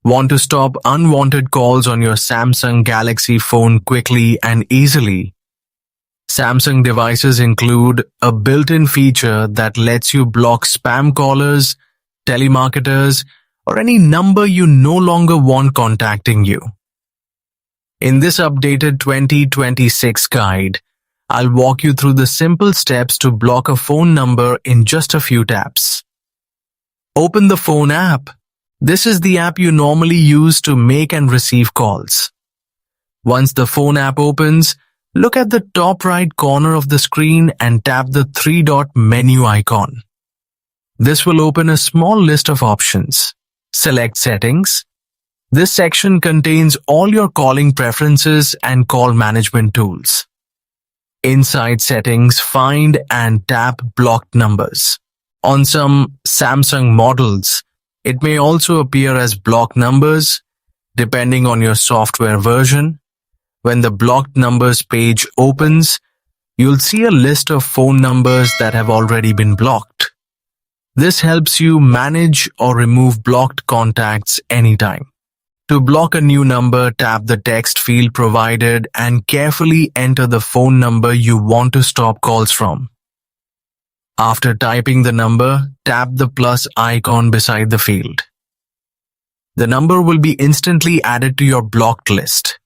Want to stop unwanted calls on your Samsung Galaxy phone quickly and easily? Samsung devices include a built-in feature that lets you block spam callers, telemarketers, or any number you no longer want contacting you. In this updated 2026 guide, I'll walk you through the simple steps to block a phone number in just a few taps. Open the phone app. This is the app you normally use to make and receive calls. Once the phone app opens, look at the top right corner of the screen and tap the three-dot menu icon. This will open a small list of options. Select Settings. This section contains all your calling preferences and call management tools. Inside Settings, find and tap Blocked Numbers. On some Samsung models, it may also appear as blocked numbers, depending on your software version. When the blocked numbers page opens, you'll see a list of phone numbers that have already been blocked. This helps you manage or remove blocked contacts anytime. To block a new number, tap the text field provided and carefully enter the phone number you want to stop calls from. After typing the number, tap the plus icon beside the field. The number will be instantly added to your blocked list.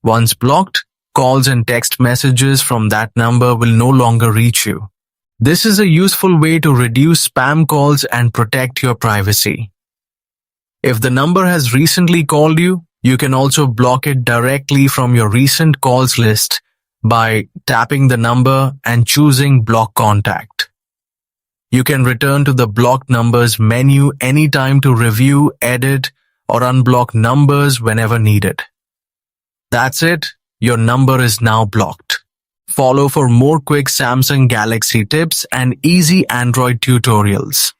Once blocked, calls and text messages from that number will no longer reach you. This is a useful way to reduce spam calls and protect your privacy. If the number has recently called you, you can also block it directly from your recent calls list by tapping the number and choosing Block Contact. You can return to the Blocked Numbers menu anytime to review, edit, or unblock numbers whenever needed. That's it, your number is now blocked. Follow for more quick Samsung Galaxy tips and easy Android tutorials.